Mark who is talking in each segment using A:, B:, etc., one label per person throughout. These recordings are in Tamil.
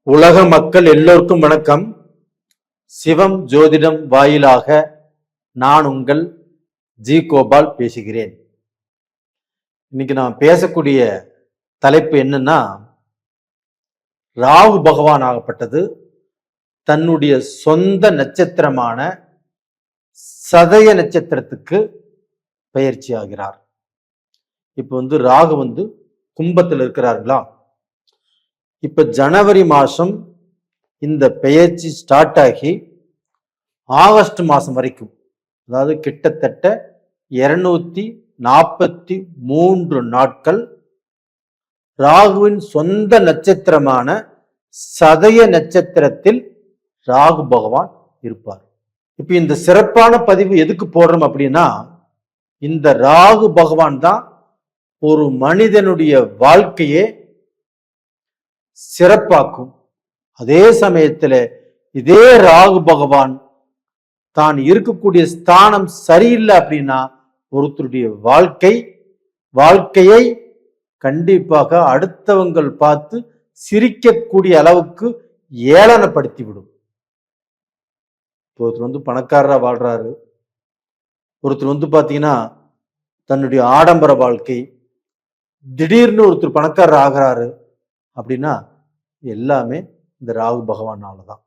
A: உலக மக்கள் எல்லோருக்கும் வணக்கம். சிவம் ஜோதிடம் வாயிலாக நான் உங்கள் ஜி கோபால் பேசுகிறேன். இன்னைக்கு நான் பேசக்கூடிய தலைப்பு என்னன்னா, ராகு பகவான் ஆகப்பட்டது தன்னுடைய சொந்த நட்சத்திரமான சதய நட்சத்திரத்துக்கு பயிற்சி ஆகிறார். இப்ப ராகு கும்பத்தில் இருக்கிறார்களா. இப்ப ஜனவரி மாசம் இந்த பெயர்ச்சி ஸ்டார்ட் ஆகி ஆகஸ்ட் மாசம் வரைக்கும், அதாவது கிட்டத்தட்ட 243 நாட்கள் ராகுவின் சொந்த நட்சத்திரமான சதய நட்சத்திரத்தில் ராகு பகவான் இருப்பார். இப்ப இந்த சிறப்பான பதிவு எதுக்கு போடுறோம் அப்படின்னா, இந்த ராகு பகவான் தான் ஒரு மனிதனுடைய வாழ்க்கையே சிறப்பாக்கும். அதே சமயத்தில் இதே ராகு பகவான் தான் இருக்கக்கூடிய ஸ்தானம் சரியில்லை அப்படின்னா ஒருத்தருடைய வாழ்க்கையை கண்டிப்பாக அடுத்தவங்கள் பார்த்து சிரிக்கக்கூடிய அளவுக்கு ஏளனப்படுத்தி விடும். ஒருத்தர் பணக்காரரா வாழ்றாரு, ஒருத்தர் பாத்தீங்கன்னா தன்னுடைய ஆடம்பர வாழ்க்கை, திடீர்னு ஒருத்தர் பணக்காரர் ஆகிறாரு அப்படின்னா எல்லாமே இந்த ராகு பகவானாலதான்.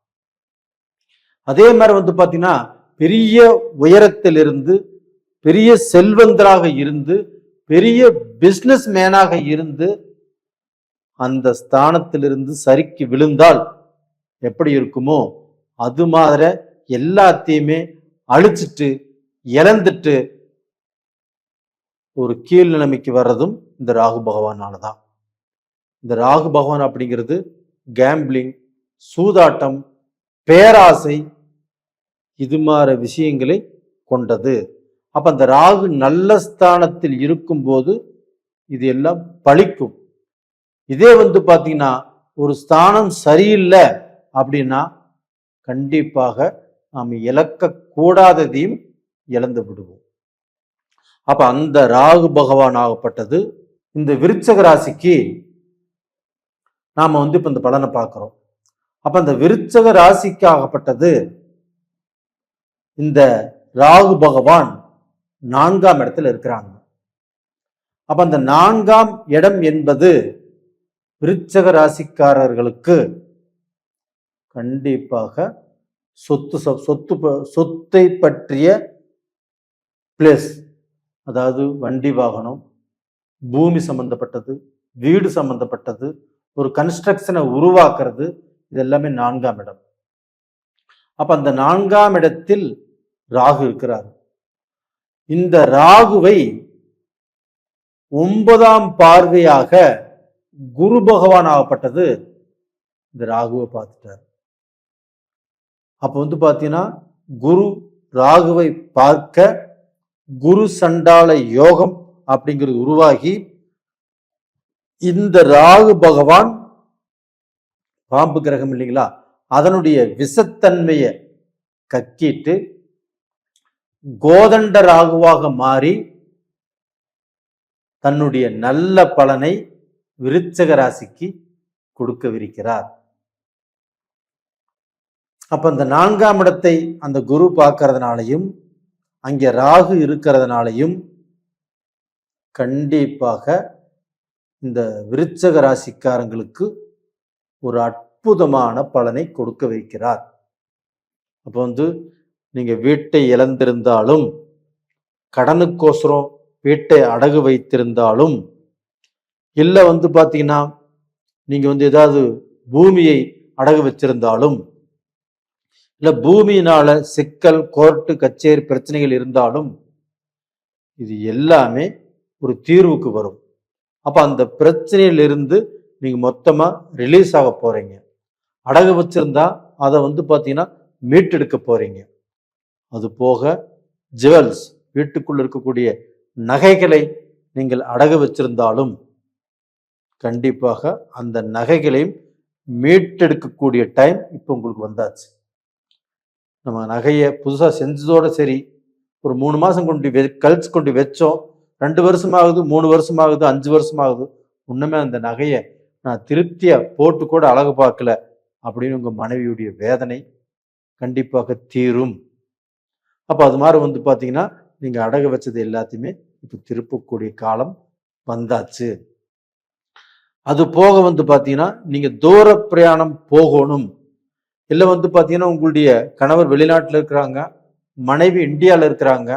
A: அதே மாதிரி பாத்தீங்கன்னா பெரிய உயரத்திலிருந்து, பெரிய செல்வந்தராக இருந்து, பெரிய பிசினஸ் மேனாக இருந்து அந்த ஸ்தானத்திலிருந்து சரிக்கு விழுந்தால் எப்படி இருக்குமோ அது மாதிரி எல்லாத்தையுமே அழிச்சிட்டு இழந்துட்டு ஒரு கீழ் நிலைமைக்கு வர்றதும் இந்த ராகு பகவானாலதான். இந்த ராகு பகவான் அப்படிங்கிறது கேம்பிளிங், சூதாட்டம், பேராசை, இது மாதிரி விஷயங்களை கொண்டது. அப்ப அந்த ராகு நல்ல ஸ்தானத்தில் இருக்கும் போது இது எல்லாம் பழிக்கும். இதே பாத்தீங்கன்னா ஒரு ஸ்தானம் சரியில்லை அப்படின்னா கண்டிப்பாக நாம் இழக்க கூடாததையும் இழந்து விடுவோம். அப்ப அந்த ராகு பகவான் ஆகப்பட்டது இந்த விருச்சக ராசிக்கு நாம இப்ப இந்த பலனை பார்க்கிறோம். அப்ப அந்த விருச்சக ராசிக்கு ஆகப்பட்டது இந்த ராகு பகவான் 4ஆம் இடத்துல இருக்கிறாங்க. அப்ப அந்த 4ஆம் இடம் என்பது விருச்சக ராசிக்காரர்களுக்கு கண்டிப்பாக சொத்தை பற்றிய பிளேஸ், அதாவது வண்டி வாகனம், பூமி சம்பந்தப்பட்டது, வீடு சம்பந்தப்பட்டது, ஒரு கன்ஸ்ட்ரக்ஷனை உருவாக்குறது, இது எல்லாமே 4ஆம் இடம். அப்ப அந்த 4ஆம் இடத்தில் ராகு இருக்கிறார். இந்த ராகுவை 9ஆம் பார்வையாக குரு பகவான் ஆகப்பட்டது இந்த ராகுவை பார்த்துட்டார். அப்ப பாத்தீங்கன்னா குரு ராகுவை பார்க்க குரு சண்டால யோகம் அப்படிங்கிறது உருவாகி இந்த ராகு பகவான் பாம்பு கிரகம் இல்லைங்களா, அதனுடைய விஷத்தன்மையை கக்கிட்டு கோதண்ட ராகுவாக மாறி தன்னுடைய நல்ல பலனை விருச்சக ராசிக்கு கொடுக்கவிருக்கிறார். அப்ப அந்த 4ஆம் இடத்தை அந்த குரு பார்க்கறதுனாலையும் அங்கே ராகு இருக்கிறதுனாலையும் கண்டிப்பாக இந்த விருச்சக ராசிக்காரங்களுக்கு ஒரு அற்புதமான பலனை கொடுக்க வைக்கிறார். அப்போ நீங்க வீட்டை இழந்திருந்தாலும், கடனுக்கோசரம் வீட்டை அடகு வைத்திருந்தாலும், இல்லை பாத்தீங்கன்னா நீங்க ஏதாவது பூமியை அடகு வச்சிருந்தாலும், இல்ல பூமியினால சிக்கல், கோர்ட்டு கச்சேரி பிரச்சனைகள் இருந்தாலும் இது எல்லாமே ஒரு தீர்வுக்கு வரும். அப்ப அந்த பிரச்சனையிலிருந்து நீங்க மொத்தமா ரிலீஸ் ஆக போறீங்க. அடகு வச்சிருந்தா அதை பாத்தீங்கன்னா மீட்டெடுக்க போறீங்க. அது போக ஜுவல்ஸ், வீட்டுக்குள்ள இருக்கக்கூடிய நகைகளை நீங்கள் அடகு வச்சிருந்தாலும் கண்டிப்பாக அந்த நகைகளையும் மீட்டெடுக்கக்கூடிய டைம் இப்போ உங்களுக்கு வந்தாச்சு. நம்ம நகையை புதுசா செஞ்சதோட சரி, ஒரு 3 மாசம் கழிச்சு கொண்டு வச்சோம், 2 வருஷம் ஆகுது, 3 வருஷம் ஆகுது, 5 வருஷம் ஆகுது, இன்னுமே அந்த நகையை நான் திருப்தியா போட்டு கூட அழகு பார்க்கல அப்படின்னு உங்கள் மனைவியுடைய வேதனை கண்டிப்பாக தீரும். அப்போ அது மாதிரி பார்த்தீங்கன்னா நீங்கள் அடகு வச்சது எல்லாத்தையுமே இப்போ திருப்பக்கூடிய காலம் வந்தாச்சு. அது போக பார்த்தீங்கன்னா நீங்கள் தூர பிரயாணம் போகணும், இல்லை பார்த்தீங்கன்னா உங்களுடைய கணவர் வெளிநாட்டில் இருக்கிறாங்க, மனைவி இந்தியாவில் இருக்கிறாங்க,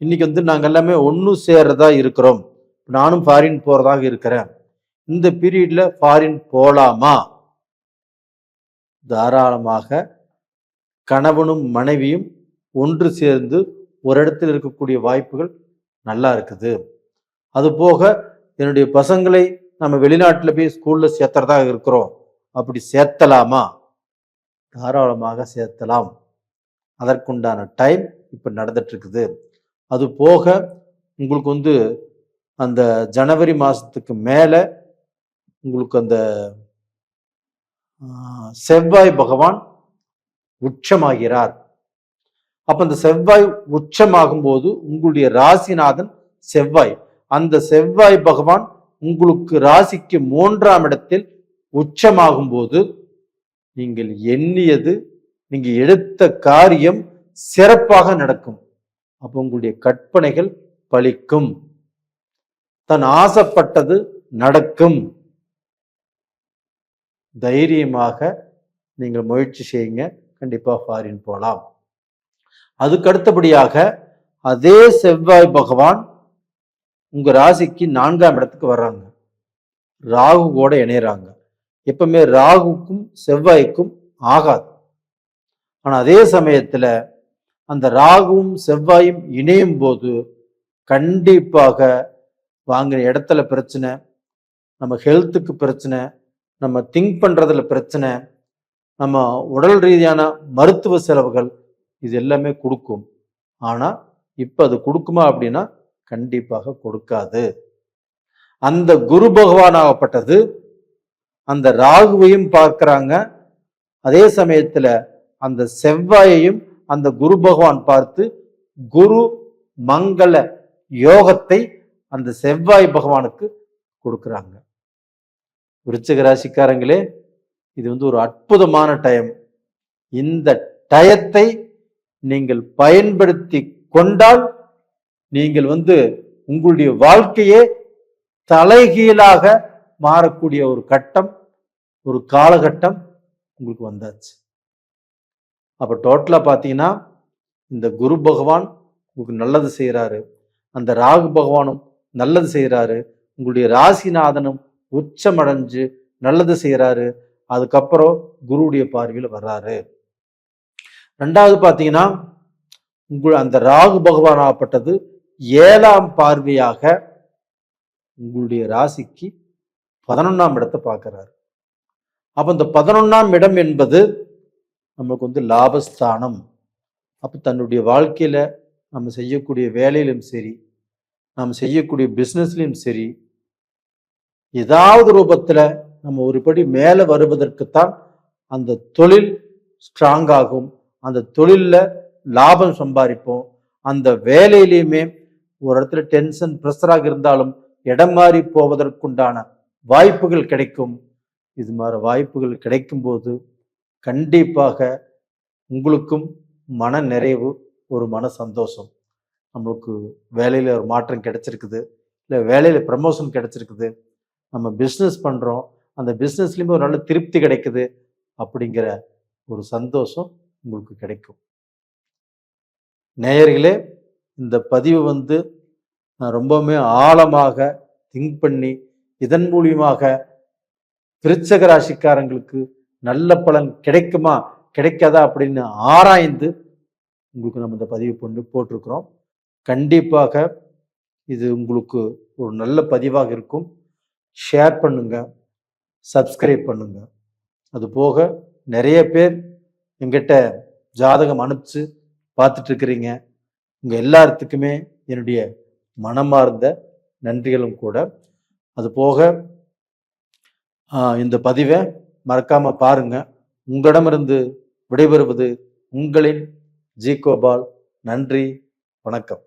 A: இன்னைக்கு நாங்கள் எல்லாமே ஒன்று சேர்றதா இருக்கிறோம், நானும் ஃபாரின் போகிறதாக இருக்கிறேன், இந்த பீரியட்ல ஃபாரின் போகலாமா? தாராளமாக கணவனும் மனைவியும் ஒன்று சேர்ந்து ஒரு இடத்தில் இருக்கக்கூடிய வாய்ப்புகள் நல்லா இருக்குது. அது போக என்னுடைய பசங்களை நம்ம வெளிநாட்டில் போய் ஸ்கூலில் சேர்த்துறதா இருக்கிறோம், அப்படி சேர்த்தலாமா? தாராளமாக சேர்த்தலாம். அதற்குண்டான டைம் இப்போ நடந்துட்டு இருக்குது. அது போக உங்களுக்கு அந்த ஜனவரி மாதத்துக்கு மேலே உங்களுக்கு அந்த செவ்வாய் பகவான் உச்சமாகிறார். அப்ப அந்த செவ்வாய் உச்சமாகும் போது உங்களுடைய ராசிநாதன் செவ்வாய், அந்த செவ்வாய் பகவான் உங்களுக்கு ராசிக்கு 3ஆம் இடத்தில் உச்சமாகும் போது நீங்கள் எண்ணியது, நீங்க எடுத்த காரியம் சிறப்பாக நடக்கும். அப்போ உங்களுடைய கற்பனைகள் பலிக்கும், தன் ஆசைப்பட்டது நடக்கும். தைரியமாக நீங்கள் முயற்சி செய்யுங்க, கண்டிப்பா ஃபாரின் போகலாம். அதுக்கு அடுத்தபடியாக அதே செவ்வாய் பகவான் உங்க ராசிக்கு 4ஆம் இடத்துக்கு வர்றாங்க, ராகு கூட இணையறாங்க. எப்பவுமே ராகுக்கும் செவ்வாய்க்கும் ஆகாது. ஆனா அதே சமயத்துல அந்த ராகுவும் செவ்வாயும் இணையும் போது கண்டிப்பாக வாங்குற இடத்துல பிரச்சனை, நம்ம ஹெல்த்துக்கு பிரச்சனை, நம்ம திங்க் பண்றதுல பிரச்சனை, நம்ம உடல் ரீதியான மருத்துவ செலவுகள், இது எல்லாமே கொடுக்கும். ஆனா இப்ப அது கொடுக்குமா அப்படின்னா கண்டிப்பாக கொடுக்காது. அந்த குரு பகவான் ஆகப்பட்டது அந்த ராகுவையும் பார்க்கிறாங்க, அதே சமயத்துல அந்த செவ்வாயையும் அந்த குரு பகவான் பார்த்து குரு மங்கள யோகத்தை அந்த செவ்வாய் பகவானுக்கு கொடுக்குறாங்க. விருச்சிக ராசிக்காரங்களே, இது ஒரு அற்புதமான டைம். இந்த டயத்தை நீங்கள் பயன்படுத்தி கொண்டால் நீங்கள் உங்களுடைய வாழ்க்கையே தலைகீழாக மாறக்கூடிய ஒரு கட்டம், ஒரு காலகட்டம் உங்களுக்கு வந்தாச்சு. அப்ப டோட்டலா பார்த்தீங்கன்னா இந்த குரு பகவான் உங்களுக்கு நல்லது செய்யறாரு, அந்த ராகு பகவானும் நல்லது செய்யறாரு, உங்களுடைய ராசிநாதனும் உச்சமடைஞ்சு நல்லது செய்யறாரு. அதுக்கப்புறம் குருவுடைய பார்வையில் வர்றாரு. ரெண்டாவது பார்த்தீங்கன்னா அந்த ராகு பகவான் ஆகப்பட்டது 7ஆம் பார்வையாக உங்களுடைய ராசிக்கு 11ஆம் இடத்தை பார்க்கிறாரு. அப்ப இந்த 11ஆம் இடம் என்பது நமக்கு லாபஸ்தானம். அப்ப தன்னுடைய வாழ்க்கையில நம்ம செய்யக்கூடிய வேலையிலும் சரி, நம்ம செய்யக்கூடிய பிசினஸ்லயும் சரி, ஏதாவது ரூபத்துல நம்ம ஒரு படி மேல வருவதற்குத்தான் அந்த தொழில் ஸ்ட்ராங் ஆகும், அந்த தொழில்ல லாபம் சம்பாதிப்போம், அந்த வேலையிலையுமே ஒரு இடத்துல டென்ஷன் ப்ரெஷராக இருந்தாலும் இடம் மாறி போவதற்குண்டான வாய்ப்புகள் கிடைக்கும். இது மாதிரி வாய்ப்புகள் கிடைக்கும் போது கண்டிப்பாக உங்களுக்கும் மன நிறைவு, ஒரு மன சந்தோஷம். நம்மளுக்கு வேலையில ஒரு மாற்றம் கிடைச்சிருக்குது, இல்லை வேலையில ப்ரமோஷன் கிடைச்சிருக்குது, நம்ம பிஸ்னஸ் பண்றோம், அந்த பிஸ்னஸ்லயுமே ஒரு நல்ல திருப்தி கிடைக்குது, அப்படிங்கிற ஒரு சந்தோஷம் உங்களுக்கு கிடைக்கும். நேயர்களே, இந்த பதிவு நான் ரொம்பவுமே ஆழமாக திங்க் பண்ணி இதன் மூலியமாக விருச்சிக ராசிக்காரங்களுக்கு நல்ல பலன் கிடைக்குமா கிடைக்காதா அப்படின்னு ஆராய்ந்து உங்களுக்கு நம்ம இந்த பதிவு போட்டிருக்கிறோம். கண்டிப்பாக இது உங்களுக்கு ஒரு நல்ல பதிவாக இருக்கும். ஷேர் பண்ணுங்க, சப்ஸ்கிரைப் பண்ணுங்க. அது போக நிறைய பேர் எங்கிட்ட ஜாதகம் அனுப்பிச்சு பார்த்துட்டு இருக்கிறீங்க. உங்க எல்லாத்துக்குமே என்னுடைய மனமார்ந்த நன்றிகளும் கூட. அது போக இந்த பதிவை மறக்காம பாருங்க. உங்களிடமிருந்து விடைபெறுவது உங்களின் ஜி கோபால். நன்றி, வணக்கம்.